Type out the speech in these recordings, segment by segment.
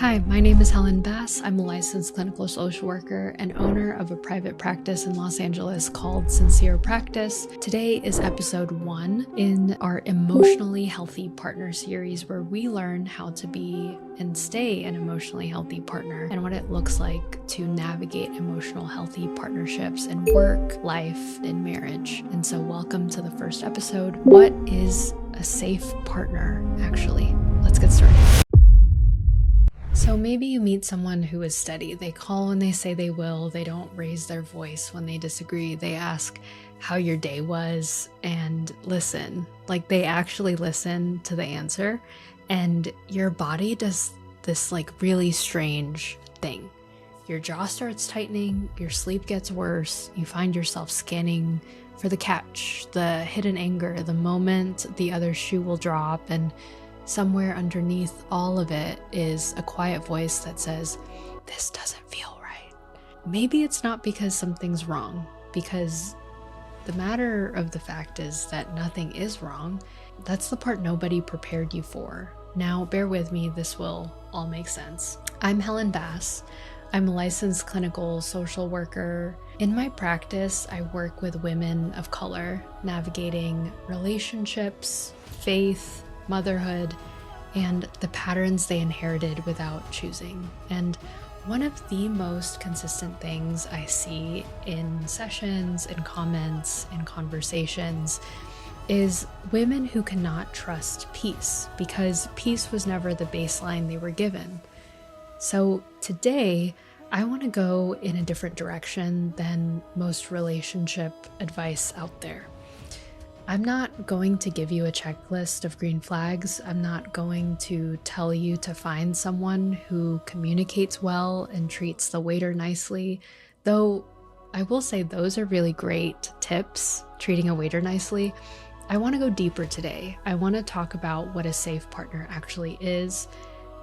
Hi, my name is Helen Bass. I'm a licensed clinical social worker and owner of a private practice in Los Angeles called Sincere Practice. Today is episode 1 in our Emotionally Healthy Partner series, where we learn how to be and stay an emotionally healthy partner and what it looks like to navigate emotional healthy partnerships in work, life, and marriage. And so welcome to the first episode. What is a safe partner, actually? Let's get started. So maybe you meet someone who is steady. They call when they say they will. They don't raise their voice when they disagree. They ask how your day was and listen. Like, they actually listen to the answer. And your body does this really strange thing. Your jaw starts tightening, your sleep gets worse, you find yourself scanning for the catch, the hidden anger, the moment the other shoe will drop, and somewhere underneath all of it is a quiet voice that says, "This doesn't feel right." Maybe it's not because something's wrong, because the matter of the fact is that nothing is wrong. That's the part nobody prepared you for. Now, bear with me, this will all make sense. I'm Helen Bass. I'm a licensed clinical social worker. In my practice, I work with women of color navigating relationships, faith, motherhood, and the patterns they inherited without choosing. And one of the most consistent things I see in sessions, in comments, in conversations is women who cannot trust peace because peace was never the baseline they were given. So today, I want to go in a different direction than most relationship advice out there. I'm not going to give you a checklist of green flags. I'm not going to tell you to find someone who communicates well and treats the waiter nicely, though I will say those are really great tips, treating a waiter nicely. I want to go deeper today. I want to talk about what a safe partner actually is.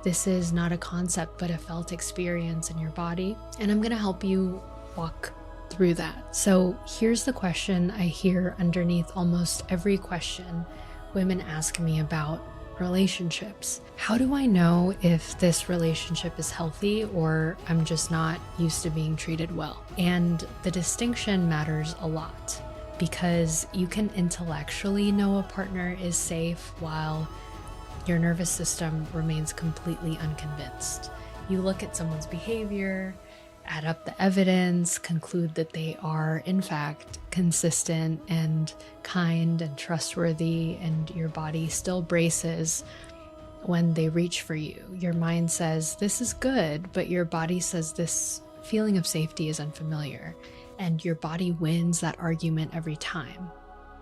This is not a concept, but a felt experience in your body, and I'm going to help you walk through that. So here's the question I hear underneath almost every question women ask me about relationships. How do I know if this relationship is healthy or I'm just not used to being treated well? And the distinction matters a lot because you can intellectually know a partner is safe while your nervous system remains completely unconvinced. You look at someone's behavior, add up the evidence, conclude that they are, in fact, consistent and kind and trustworthy, and your body still braces when they reach for you. Your mind says, this is good, but your body says this feeling of safety is unfamiliar, and your body wins that argument every time.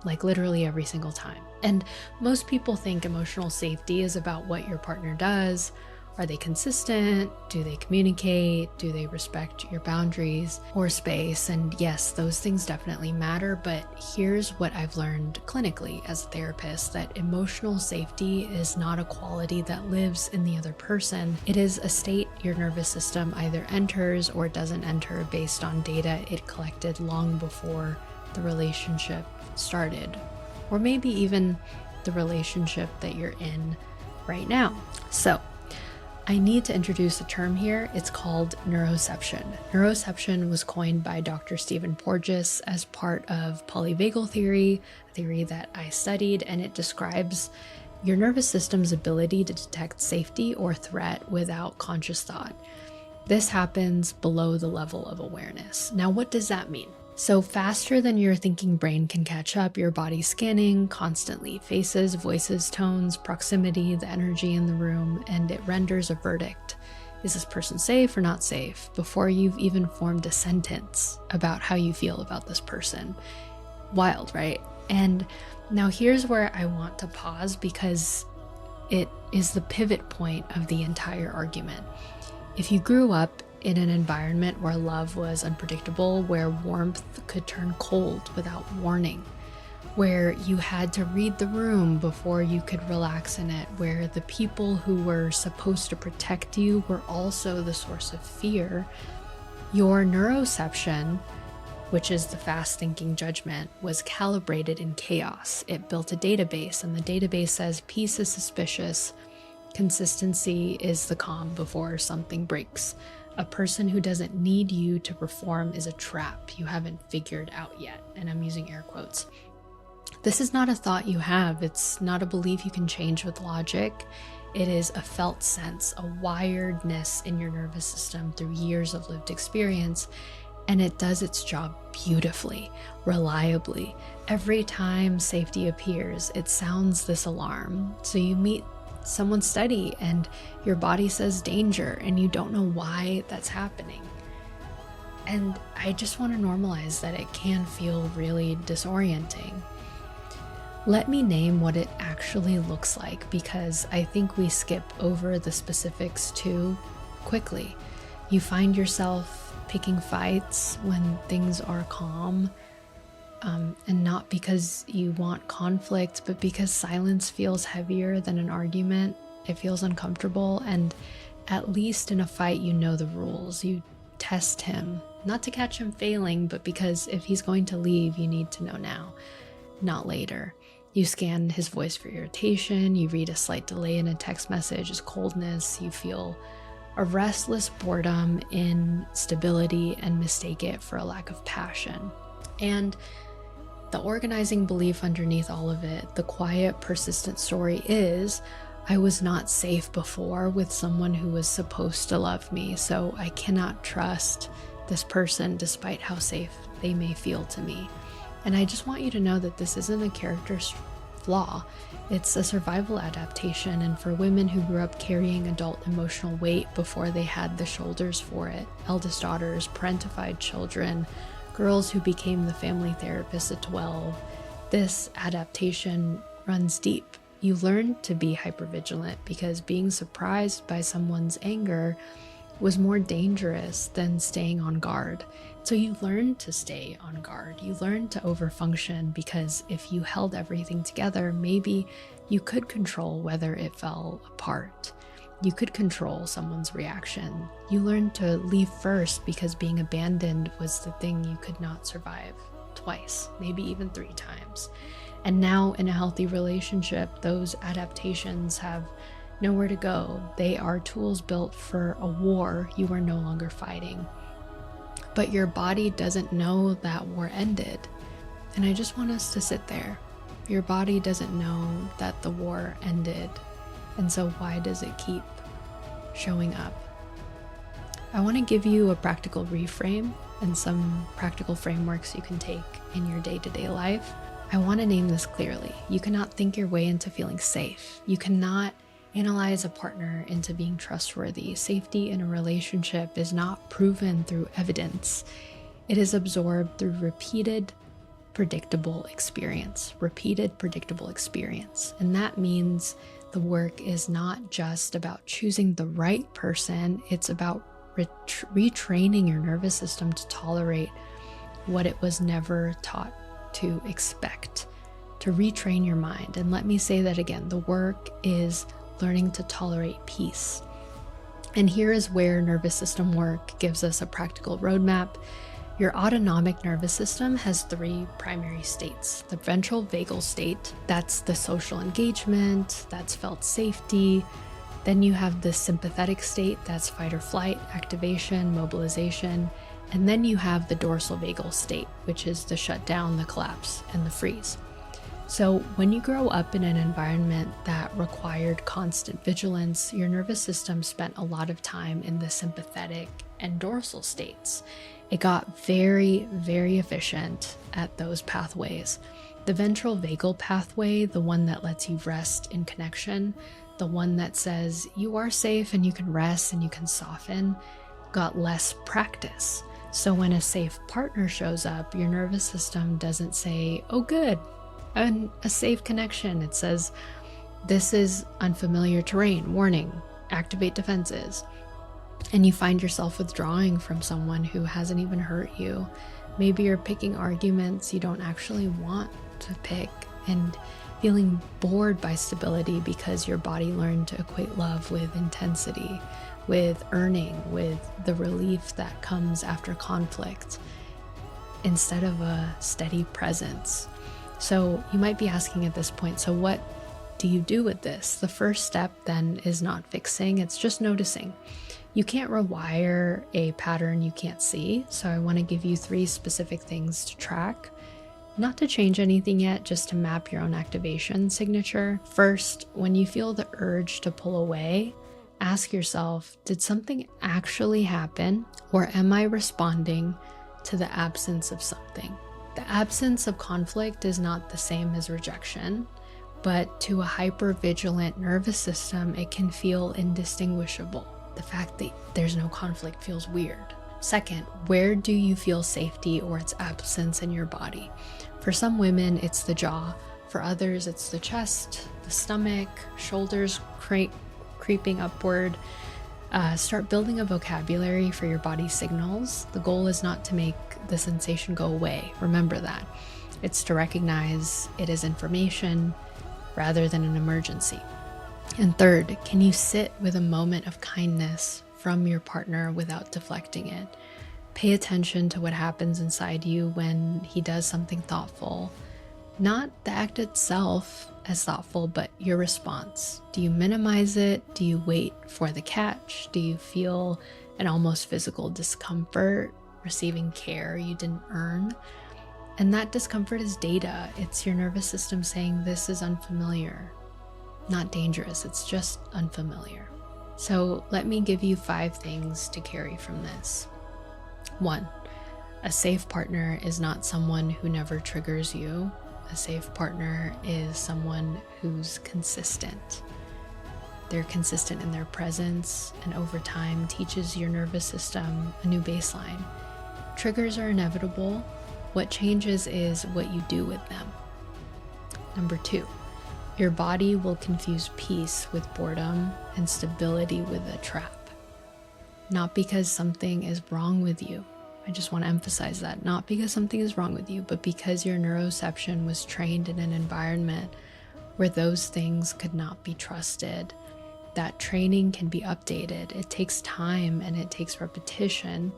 Like literally every single time. And most people think emotional safety is about what your partner does. Are they consistent? Do they communicate? Do they respect your boundaries or space? And yes, those things definitely matter, but here's what I've learned clinically as a therapist, that emotional safety is not a quality that lives in the other person. It is a state your nervous system either enters or doesn't enter based on data it collected long before the relationship started, or maybe even the relationship that you're in right now. So I need to introduce a term here. It's called Neuroception. Neuroception was coined by Dr. Stephen Porges as part of polyvagal theory, a theory that I studied, and it describes your nervous system's ability to detect safety or threat without conscious thought. This happens below the level of awareness. Now, what does that mean? So faster than your thinking brain can catch up, your body's scanning constantly, faces, voices, tones, proximity, the energy in the room, and it renders a verdict. Is this person safe or not safe? Before you've even formed a sentence about how you feel about this person. Wild, right? And now here's where I want to pause because it is the pivot point of the entire argument. If you grew up in an environment where love was unpredictable, where warmth could turn cold without warning, where you had to read the room before you could relax in it, where the people who were supposed to protect you were also the source of fear, your neuroception, which is the fast thinking judgment, was calibrated in chaos. It built a database, and the database says peace is suspicious, Consistency is the calm before something breaks. A person who doesn't need you to perform is a trap you haven't figured out yet. And I'm using air quotes. This is not a thought you have. It's not a belief you can change with logic. It is a felt sense, a wiredness in your nervous system through years of lived experience. And it does its job beautifully, reliably. Every time safety appears, it sounds this alarm. So you meet someone steady and your body says danger and you don't know why that's happening. And I just want to normalize that it can feel really disorienting. Let me name what it actually looks like, because I think we skip over the specifics too quickly. You find yourself picking fights when things are calm, and not because you want conflict, but because silence feels heavier than an argument. It feels uncomfortable, and at least in a fight you know the rules. You test him, not to catch him failing, but because if he's going to leave, you need to know now, not later. You scan his voice for irritation, you read a slight delay in a text message as coldness, you feel a restless boredom in stability and mistake it for a lack of passion. And the organizing belief underneath all of it, the quiet, persistent story is, I was not safe before with someone who was supposed to love me, so I cannot trust this person despite how safe they may feel to me. And I just want you to know that this isn't a character's flaw. It's a survival adaptation, and for women who grew up carrying adult emotional weight before they had the shoulders for it, eldest daughters, parentified children, girls who became the family therapist at 12, this adaptation runs deep. You learn to be hypervigilant because being surprised by someone's anger was more dangerous than staying on guard. So you learn to stay on guard. You learn to overfunction because if you held everything together, maybe you could control whether it fell apart. You could control someone's reaction. You learn to leave first because being abandoned was the thing you could not survive twice, maybe even 3 times. And now in a healthy relationship, those adaptations have nowhere to go. They are tools built for a war you are no longer fighting. But your body doesn't know that war ended. And I just want us to sit there. Your body doesn't know that the war ended. And so why does it keep showing up? I want to give you a practical reframe and some practical frameworks you can take in your day-to-day life. I want to name this clearly. You cannot think your way into feeling safe. You cannot analyze a partner into being trustworthy. Safety in a relationship is not proven through evidence. It is absorbed through repeated, predictable experience. And that means the work is not just about choosing the right person. It's about retraining your nervous system to tolerate what it was never taught to expect, to retrain your mind. And let me say that again, the work is learning to tolerate peace. And here is where nervous system work gives us a practical roadmap. Your autonomic nervous system has 3 primary states. The ventral vagal state, that's the social engagement, that's felt safety. Then you have the sympathetic state, that's fight or flight, activation, mobilization. And then you have the dorsal vagal state, which is the shutdown, the collapse, and the freeze. So when you grow up in an environment that required constant vigilance, your nervous system spent a lot of time in the sympathetic and dorsal states. It got very, very efficient at those pathways. The ventral vagal pathway, the one that lets you rest in connection, the one that says you are safe and you can rest and you can soften, got less practice. So when a safe partner shows up, your nervous system doesn't say, oh good, and a safe connection. It says, this is unfamiliar terrain, warning, activate defenses. And you find yourself withdrawing from someone who hasn't even hurt you. Maybe you're picking arguments you don't actually want to pick and feeling bored by stability because your body learned to equate love with intensity, with earning, with the relief that comes after conflict, instead of a steady presence. So you might be asking at this point, so what do you do with this? The first step then is not fixing, it's just noticing. You can't rewire a pattern you can't see, so I want to give you 3 specific things to track. Not to change anything yet, just to map your own activation signature. First, when you feel the urge to pull away, ask yourself, did something actually happen, or am I responding to the absence of something? The absence of conflict is not the same as rejection, but to a hypervigilant nervous system, it can feel indistinguishable. The fact that there's no conflict feels weird. Second, where do you feel safety or its absence in your body? For some women, it's the jaw. For others, it's the chest, the stomach, shoulders creeping upward. Start building a vocabulary for your body signals. The goal is not to make the sensation go away. Remember that. It's to recognize it as information rather than an emergency. And third, can you sit with a moment of kindness from your partner without deflecting it? Pay attention to what happens inside you when he does something thoughtful. Not the act itself as thoughtful, but your response. Do you minimize it? Do you wait for the catch? Do you feel an almost physical discomfort receiving care you didn't earn? And that discomfort is data. It's your nervous system saying this is unfamiliar. Not dangerous, it's just unfamiliar. So let me give you 5 things to carry from this. 1, a safe partner is not someone who never triggers you. A safe partner is someone who's consistent. They're consistent in their presence, and over time teaches your nervous system a new baseline. Triggers are inevitable. What changes is what you do with them. Number 2, your body will confuse peace with boredom and stability with a trap. Not because something is wrong with you. I just want to emphasize that. Not because something is wrong with you, but because your neuroception was trained in an environment where those things could not be trusted. That training can be updated. It takes time and it takes repetition,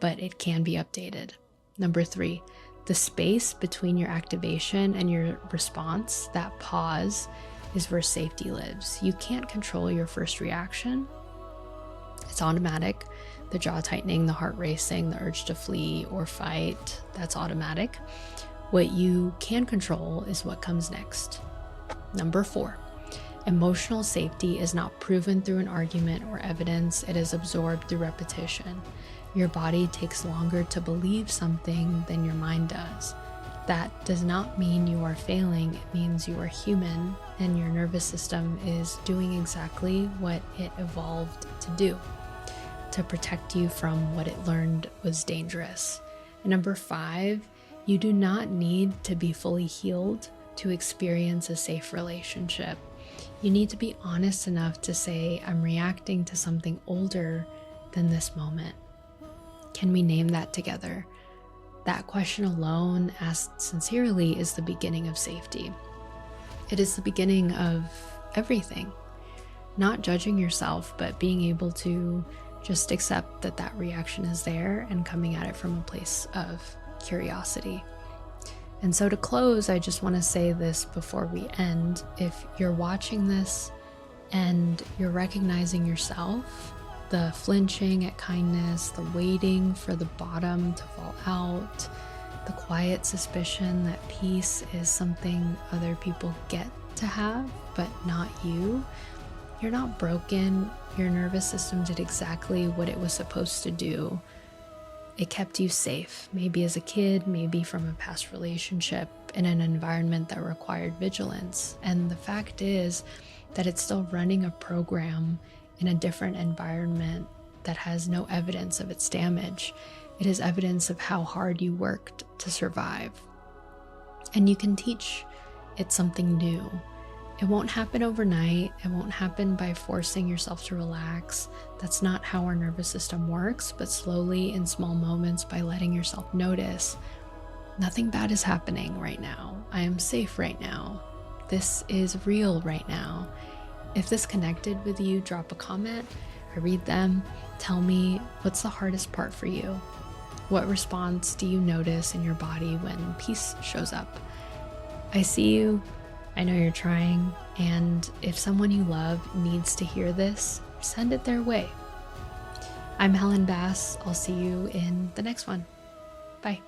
but it can be updated. Number 3, the space between your activation and your response, that pause, is where safety lives. You can't control your first reaction. It's automatic. The jaw tightening, the heart racing, the urge to flee or fight, that's automatic. What you can control is what comes next. Number 4, emotional safety is not proven through an argument or evidence. It is absorbed through repetition. Your body takes longer to believe something than your mind does. That does not mean you are failing. It means you are human and your nervous system is doing exactly what it evolved to do, to protect you from what it learned was dangerous. And number 5, you do not need to be fully healed to experience a safe relationship. You need to be honest enough to say, I'm reacting to something older than this moment. Can we name that together? That question alone, asked sincerely, is the beginning of safety. It is the beginning of everything. Not judging yourself, but being able to just accept that that reaction is there and coming at it from a place of curiosity. And so to close, I just want to say this before we end. If you're watching this and you're recognizing yourself, the flinching at kindness, the waiting for the bottom to fall out, the quiet suspicion that peace is something other people get to have, but not you, you're not broken. Your nervous system did exactly what it was supposed to do. It kept you safe, maybe as a kid, maybe from a past relationship, in an environment that required vigilance. And the fact is that it's still running a program in a different environment that has no evidence of its damage. It is evidence of how hard you worked to survive. And you can teach it something new. It won't happen overnight. It won't happen by forcing yourself to relax. That's not how our nervous system works, but slowly in small moments by letting yourself notice, nothing bad is happening right now. I am safe right now. This is real right now. If this connected with you, drop a comment. I read them. Tell me, what's the hardest part for you? What response do you notice in your body when peace shows up? I see you. I know you're trying, and if someone you love needs to hear this, send it their way. I'm Helen Bass. I'll see you in the next one. Bye.